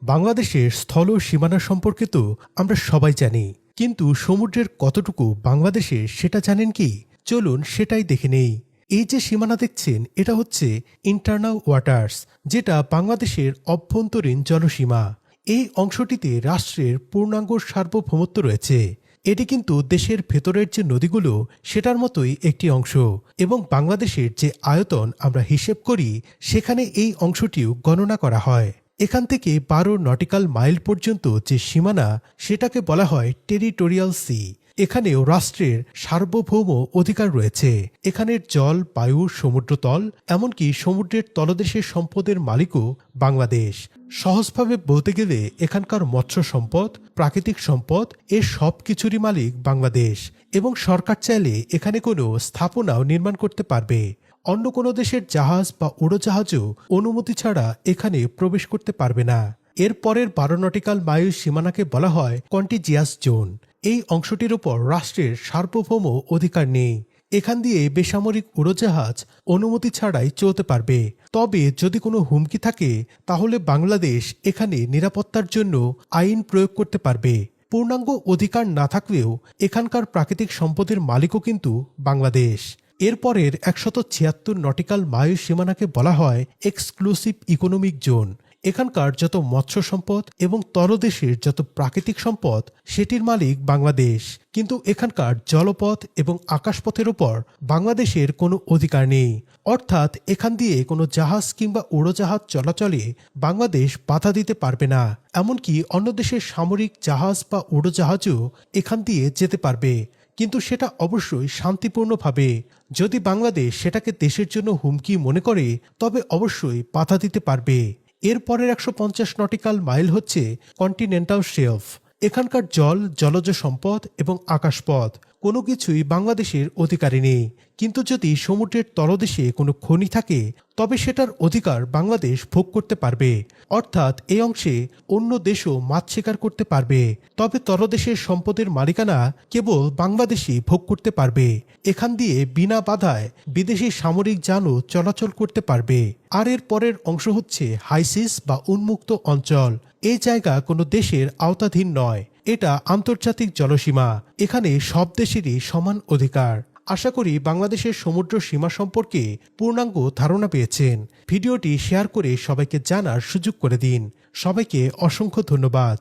বাংলাদেশের স্থল সীমানা সম্পর্কে তো আমরা সবাই জানি, কিন্তু সমুদ্রের কতটুকু বাংলাদেশের সেটা জানেন কি? চলুন সেটাই দেখে নেই। এই যে সীমানা দেখছেন, এটা হচ্ছে ইন্টারনাল ওয়াটার্স, যেটা বাংলাদেশের অভ্যন্তরীণ জলসীমা। এই অংশটিতে রাষ্ট্রের পূর্ণাঙ্গ সার্বভৌমত্ব রয়েছে। এটি কিন্তু দেশের ভেতরের যে নদীগুলো সেটার মতোই একটি অংশ, এবং বাংলাদেশের যে আয়তন আমরা হিসেব করি সেখানে এই অংশটিও গণনা করা হয়। এখান থেকে 12 নটিক্যাল মাইল পর্যন্ত যে সীমানা সেটাকে বলা হয় টেরিটোরিয়াল সি। এখানেও রাষ্ট্রের সার্বভৌম অধিকার রয়েছে। এখানের জল, বায়ু, সমুদ্রতল, এমনকি সমুদ্রের তলদেশের সম্পদের মালিকও বাংলাদেশ। সহজভাবে বলতে গেলে এখানকার মৎস্য সম্পদ, প্রাকৃতিক সম্পদ, এর সব কিছুরই মালিক বাংলাদেশ, এবং সরকার চাইলে এখানে কোনো স্থাপনাও নির্মাণ করতে পারবে। অন্য কোনো দেশের জাহাজ বা উড়োজাহাজও অনুমতি ছাড়া এখানে প্রবেশ করতে পারবে না। এর পরের 12 নটিক্যাল মাইল সীমানাকে বলা হয় কন্টিজিয়াস জোন। এই অংশটির উপর রাষ্ট্রের সার্বভৌম অধিকার নেই। এখান দিয়ে বেসামরিক উড়োজাহাজ অনুমতি ছাড়াই চলতে পারবে। তবে যদি কোনো হুমকি থাকে তাহলে বাংলাদেশ এখানে নিরাপত্তার জন্য আইন প্রয়োগ করতে পারবে। পূর্ণাঙ্গ অধিকার না থাকলেও এখানকার প্রাকৃতিক সম্পদের মালিকও কিন্তু বাংলাদেশ। এরপরের 176 নটিক্যাল মাইল সীমানাকে বলা হয় এক্সক্লুসিভ ইকোনমিক জোন। এখানকার যত মৎস্য সম্পদ এবং তলদেশের যত প্রাকৃতিক সম্পদ সেটির মালিক বাংলাদেশ, কিন্তু এখানকার জলপথ এবং আকাশপথের উপর বাংলাদেশের কোনো অধিকার নেই। অর্থাৎ এখান দিয়ে কোনো জাহাজ কিংবা উড়োজাহাজ চলাচলে বাংলাদেশ বাধা দিতে পারবে না। এমনকি অন্য দেশের সামরিক জাহাজ বা উড়োজাহাজও এখান দিয়ে যেতে পারবে, কিন্তু সেটা অবশ্যই শান্তিপূর্ণভাবে। যদি বাংলাদেশ সেটাকে দেশের জন্য হুমকি মনে করে তবে অবশ্যই বাধা দিতে পারবে। এরপরের 150 নটিক্যাল মাইল হচ্ছে কন্টিনেন্টাল শেলফ। এখানকার জল, জলজ সম্পদ এবং আকাশপথ কোনো কিছুই বাংলাদেশের অধিকারে নেই, কিন্তু যদি সমুদ্রের তলদেশে কোনো খনি থাকে তবে সেটার অধিকার বাংলাদেশ ভোগ করতে পারবে। অর্থাৎ এই অংশে অন্য দেশও মাছ শিকার করতে পারবে, তবে তলদেশের সম্পদের মালিকানা কেবল বাংলাদেশই ভোগ করতে পারবে। এখান দিয়ে বিনা বাধায় বিদেশি সামরিক যানও চলাচল করতে পারবে। আর এর পরের অংশ হচ্ছে হাইসিস বা উন্মুক্ত অঞ্চল। এই জায়গা কোনো দেশের আওতাধীন নয়, এটা আন্তর্জাতিক জলসীমা। এখানে সব দেশেরই সমান অধিকার। আশা করি বাংলাদেশের সমুদ্র সীমা সম্পর্কে পূর্ণাঙ্গ ধারণা পেয়েছেন। ভিডিওটি শেয়ার করে সবাইকে জানার সুযোগ করে দিন। সবাইকে অসংখ্য ধন্যবাদ।